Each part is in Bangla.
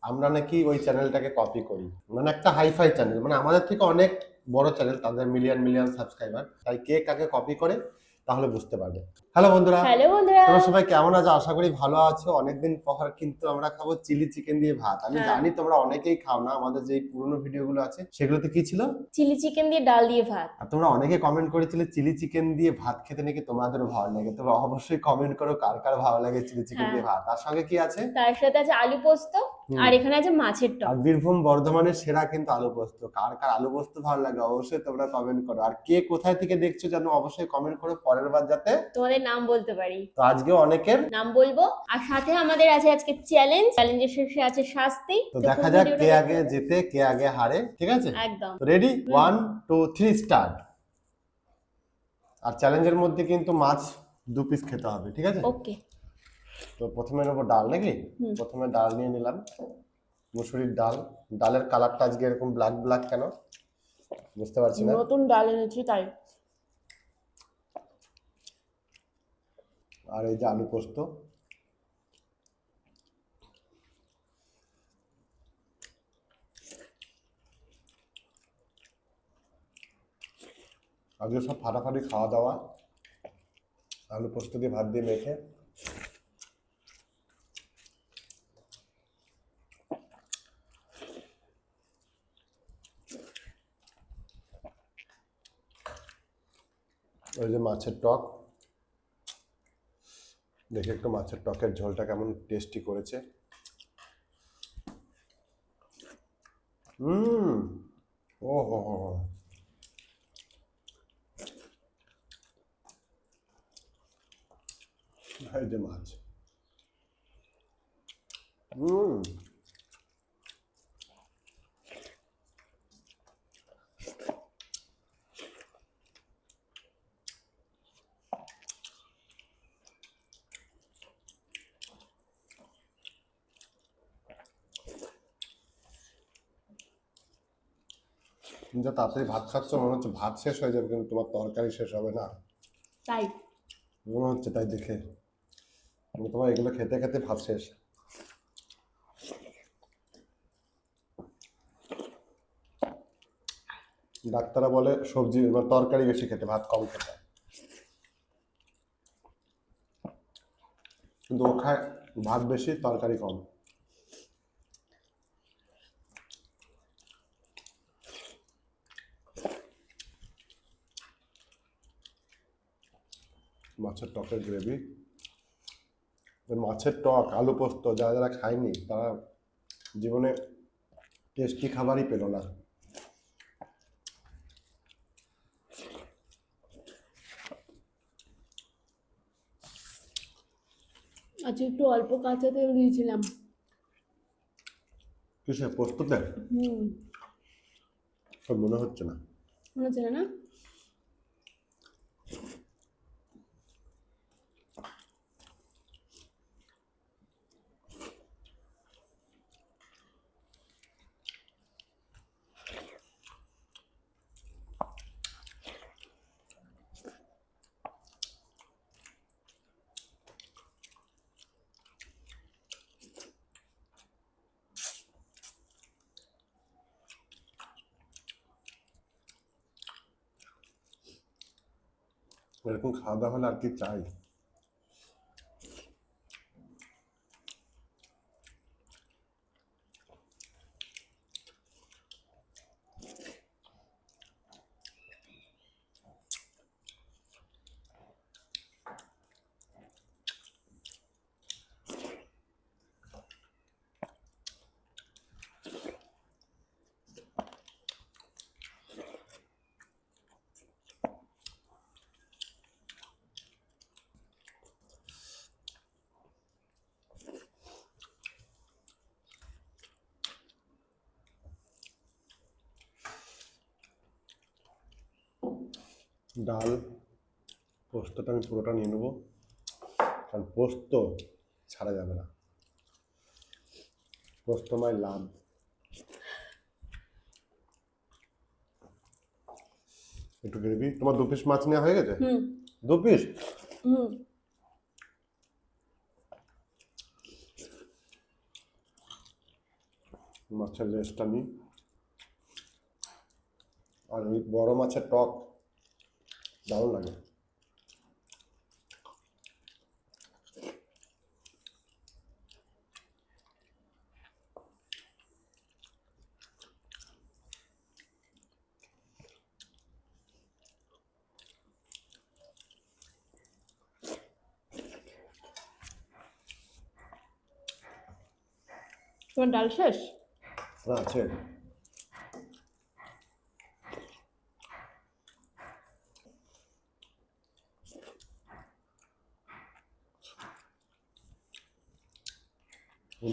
আমরা নাকি ওই চ্যানেলটাকে কপি করি, মানে একটা হাইফাই চ্যানেল, মানে আমাদের থেকে অনেক বড় চ্যানেল, তাদের মিলিয়ন মিলিয়ন সাবস্ক্রাইবার, তাই কে কাকে কপি করে তাহলে বুঝতে পারবে। হ্যালো বন্ধুরা, হ্যালো বন্ধুরা। তোমরা সবাই কেমন আছো? আশা করি ভালো আছো। অনেকদিন পর কিন্তু আমরা খাবো চিলি চিকেন দিয়ে ভাত। আমি হ্যাঁ। জানি তোমরা অনেকেই খাও না, আমাদের যে পুরনো ভিডিওগুলো আছে সেগুলোতে কি ছিল, চিলি চিকেন দিয়ে ডাল দিয়ে ভাত। আর তোমরা অনেকে কমেন্ট করেছিলে চিলি চিকেন দিয়ে ভাত খেতে নাকি তোমাদেরও ভালো লাগে। তোমরা অবশ্যই কমেন্ট করো কার কার ভালো লাগে চিলি চিকেন হ্যাঁ। দিয়ে ভাত। তার সঙ্গে কি আছে? তার সাথে আছে আলু পোস্ত, আর এখানে আছে মাছের আর টক। বীরভূম বর্ধমানের সেরা কিন্তু আলু পোস্ত। কার কার আলু পোস্ত ভালো লাগে অবশ্যই তোমরা কমেন্ট করো। আর কে কোথায় থেকে দেখছো জানো অবশ্যই কমেন্ট করো, পরের বার যাতে তোমাদের নাম বলতে পারি। তো আজকে অনেকের নাম বলবো, আর সাথে আমাদের আছে আজকে চ্যালেঞ্জ। চ্যালেঞ্জের শেষে আছে শাস্তি। তো দেখা যাক কে আগে জিতে কে আগে হারে, ঠিক আছে? একদম রেডি, 1 2 3 স্টার্ট। আর চ্যালেঞ্জের মধ্যে কিন্তু মাছ 2 পিস খেতে হবে, ঠিক আছে? ওকে। তো প্রথমে নেবো ডাল নাকি? প্রথমে ডাল নিয়ে নিলাম, মুসুরির ডাল। ডালের কালারটা আজকে এরকম ব্ল্যাক ব্ল্যাক কেন বুঝতে পারছি না। নতুন ডাল এনেছি তাই। আর এই যে আলু পোস্ত, আজকে সব ফাটাফাটি খাওয়া দাওয়া, আলু পোস্ত দিয়ে ভাত দিয়ে মেখে। ওই যে মাছের টক, দেখি একটু মাছের টকের ঝোলটা কেমন টেস্টি করেছে। ও হো হো, এই যে মাছ। তুমি যা তাড়াতাড়ি ভাত খাচ্ছ মনে হচ্ছে ভাত শেষ হয়ে যাবে, কিন্তু তোমার তরকারি শেষ হবে না তাই মনে হচ্ছে, তাই দেখে তোমার এগুলো খেতে খেতে ভাত শেষ। ডাক্তাররা বলে সবজি মানে তরকারি বেশি খেতে, ভাত কম খেতে, কিন্তু ও খায় ভাত বেশি তরকারি কম। মাছের টকের গ্রেভি, মাছের টক আলু পোস্ত যারা যারা খায়নি তারা জীবনে টেস্টি খাবারই পেল না। আজকে একটু অল্প কাঁচা তেল দিয়েছিলাম। কিসে পোস্ততে? সব মনে হচ্ছে না। মনে হচ্ছে না? এরকম খাওয়া দাওয়া হলে আর কি চাই। ডাল পোস্তটা আমি পুরোটা নিয়ে নেবো, কারণ পোস্ত ছাড়া যাবে না, পোস্ত মাই লাভ। একটু গ্রেভি। তোমার 2 পিস মাছ নেওয়া হয়ে গেছে? 2 পিস। মাছের লেজটা নিই, আর ওই বড় মাছের টক দারুণ লাগে। তোমার ডাল শেষ? আছে।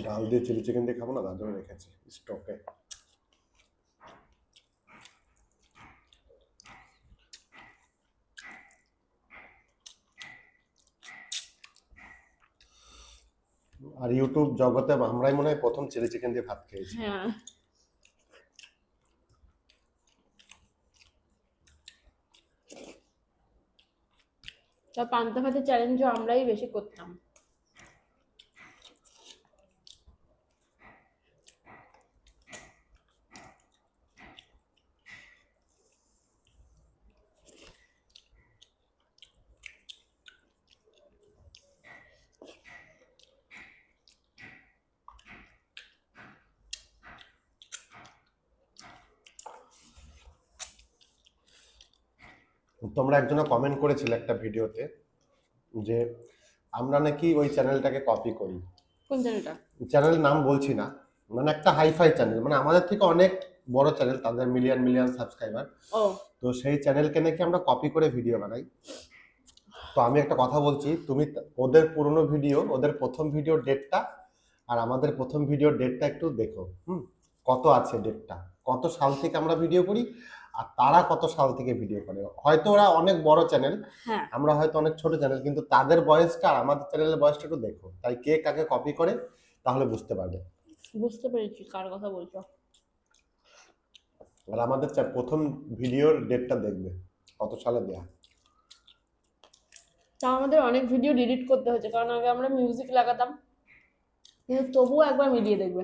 ডাল দিয়ে চিলি চিকেন দিয়ে খাবো না, তার জন্য রেখেছি স্টকে। আর ইউটিউব জগতে আমরাই মনে হয় প্রথম চিলি চিকেন দিয়ে ভাত খেয়েছি। হ্যাঁ, তা পান্তা ভাতের চ্যালেঞ্জও আমরাই বেশি করতাম। তোমরা একজনে কমেন্ট করেছিলে একটা ভিডিওতে যে আমরা নাকি ওই চ্যানেলটাকে কপি করি। কোন চ্যানেলটা? চ্যানেলের নাম বলছি না, মানে একটা হাইফাই চ্যানেল, মানে আমাদের থেকে অনেক বড় চ্যানেল, তাদের মিলিয়ন মিলিয়ন সাবস্ক্রাইবার। ও, তো সেই চ্যানেলকে নাকি আমরা কপি করে ভিডিও বানাই। তো আমি একটা কথা বলছি, তুমি ওদের পুরনো ভিডিও, ওদের প্রথম ভিডিওর ডেটটা আর আমাদের প্রথম ভিডিওর ডেটটা একটু দেখো। কত আছে ডেটটা, কত সাল থেকে আমরা ভিডিও করি আর তারা কত সাল থেকে ভিডিও করে। হয়তো ওরা অনেক বড় চ্যানেল, হ্যাঁ, আমরা হয়তো অনেক ছোট চ্যানেল, কিন্তু তাদের বয়সটা আর আমাদের চ্যানেলের বয়সটা একটু দেখো, তাই কে কাকে কপি করে তাহলে বুঝতে পারবে। বুঝতে পেরেছি কার কথা বলছো। আর আমাদের প্রথম ভিডিওর ডেটটা দেখবে কত সালে দেয়া। তা আমাদের অনেক ভিডিও ডিলিট করতে হয়েছে, কারণ আগে আমরা মিউজিক লাগাতাম, কিন্তু তবুও একবার মিলিয়ে দেখবে।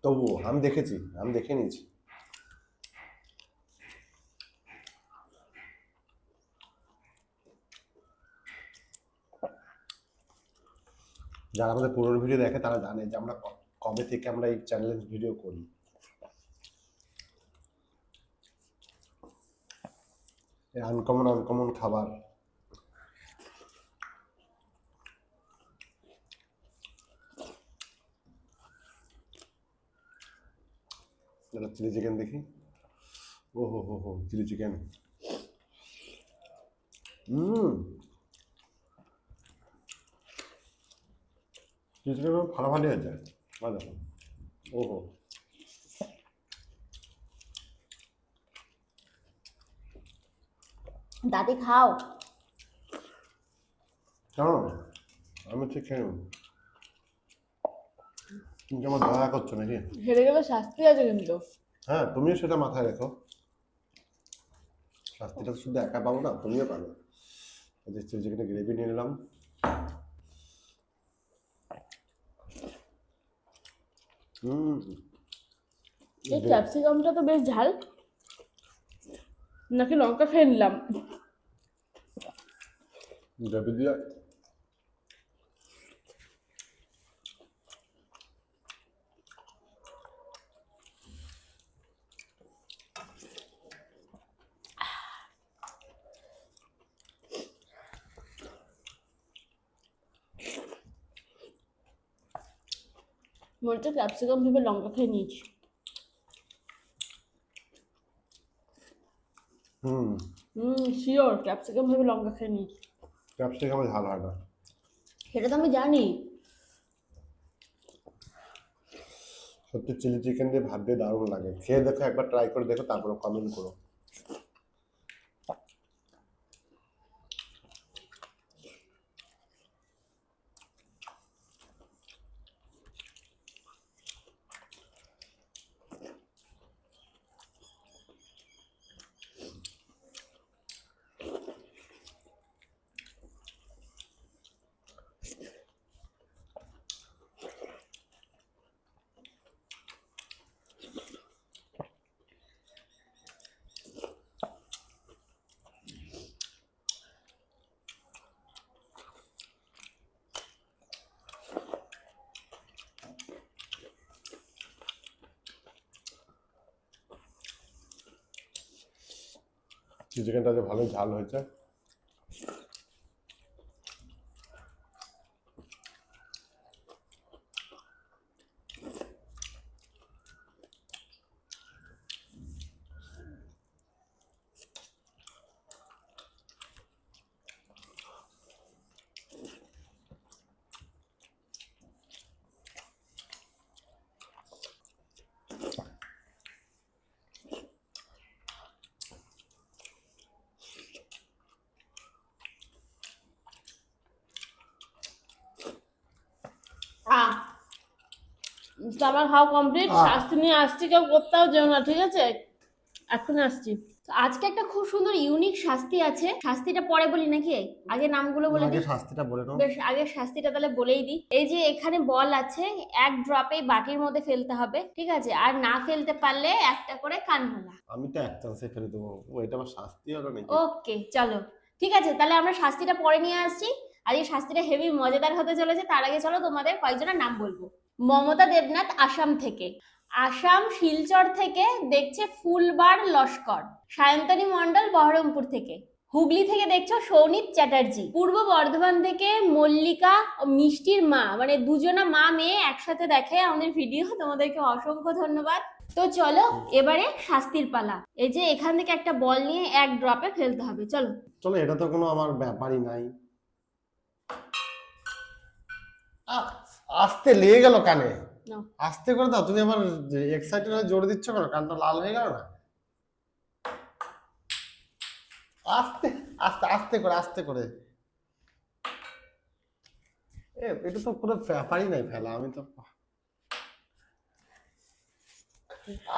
তবুও আমি দেখেছি, আমি দেখে নিয়েছি। যারা আমাদের পুরোনো ভিডিও দেখে তারা জানে যে আমরা কবে থেকে আমরা এই চ্যানেলে ভিডিও করি। আনকমন আনকমন খাবার। চিলি চিকেন দেখি। ও হো হো হো, চিলি চিকেন। চিলি চিকেন ফাটাফাটি হয়েছে, মজা। ওহো, দাদি খাও। কেমন? আমি ঠিক খেয়ে নেব। তুমি আমার দয়া করছো নাকি? হেরে গেলে শাস্তি আছে কিন্তু। হ্যাঁ, তুমিও সেটা মাথায় রেখো। শাস্তিটা তো শুধু একা পাবো না, তুমিও পাবে। এই যে চিলি চিকেনের গ্রেভি নিয়ে নিলাম। এই ক্যাপসিকামটা তো বেশ ঝাল, নাকি লঙ্কা খেয়ে নিলাম। গ্রেভি দিয়ে মনে হচ্ছে ক্যাপসিকাম ভেবে লঙ্কা খেয়ে নিয়েছি। শিওর ক্যাপসিকাম ভেবে লঙ্কা খেয়ে নিয়েছি। ক্যাপসিকামে ঝাল হয় না। সেটা তো আমি জানি। সত্যি চিলি চিকেন দিয়ে ভাত দিয়ে দারুণ লাগে। খেয়ে দেখো, একবার ট্রাই করে দেখো, তারপরে কমেন্ট করো। চিকেনটা যে ভালো ঝাল হয়েছে। তো আমার খাওয়া কমপ্লিট। আহ। শাস্তি নিয়ে আসছি, কেউ করতেও যেও না, ঠিক আছে? এখন আসছি। তো আজকে একটা খুব সুন্দর ইউনিক শাস্তি আছে। শাস্তিটা পরে বলি নাকি, আগে নামগুলো বলে আগে দিই? শাস্তিটা বলে নাও। বেশ, আগে শাস্তিটা তাহলে বলেই দিই। এই যে এখানে বল আছে, এক ড্রপে বাটির মধ্যে ফেলতে হবে, ঠিক আছে? আর না ফেলতে পারলে একটা করে কানমোলা। আমি তো এক চান্সে ফেলে দেবো। ও, এটা আবার শাস্তি হলো নাকি? ওকে, চলো ঠিক আছে, তাহলে আমরা শাস্তিটা পরে নিয়ে আসছি। আর এই শাস্তিটা হেভি মজাদার হতে চলেছে। তার আগে চলো তোমাদের কয়েকজনের নাম বলবো। মমতা দেবনাথ আসাম থেকে, আসাম শিলচর থেকে দেখছে ফুলবার লস্কর। সায়ন্তনী মণ্ডল বহরমপুর থেকে, হুগলি থেকে দেখছো সৌনিত চ্যাটার্জি। পূর্ব বর্ধমান থেকে মল্লিকা ও মিষ্টির মা, মানে দুজনা মা মেয়ে একসাথে দেখে আমাদের ভিডিও, তোমাদেরকে অসংখ্য ধন্যবাদ। তো চলো এবারে শাস্তির পালা। এই যে এখান থেকে একটা বল নিয়ে এক ড্রপে ফেলতে হবে, চলো। চলো, এটা তো কোনো আমার ব্যাপারই নাই। আস্তে লেগে গেল কানে। নাও। আস্তে করে দাও। তুমি আবার এক্সাইটেড হয়ে জোরে দিচ্ছ কেন? কানটা লাল হয়ে গেল না? আস্তে আস্তে আস্তে করে, আস্তে করে। এটা তো পুরো ব্যাপারই নাই ফেলা। আমি তো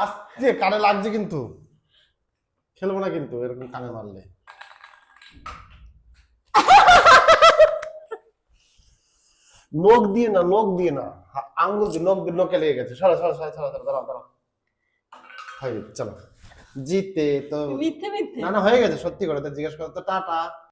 আস্তে, কানে লাগছে কিন্তু। খেলবো না কিন্তু এরকম কানে মারলে। নখ দিয়ে না, নখ দিয়ে না, আঙ্গুল দিয়ে, নখ দিয়ে, নখে লেগে গেছে। সরো সরো সরো সরো সরো, দাঁড়াও দাঁড়াও। হয়ে গেছে, চলো। জিতে তো মিথ্যে মিথ্যে। না না, হয়ে গেছে সত্যি করে। তো জিজ্ঞেস করো তো, টাটা।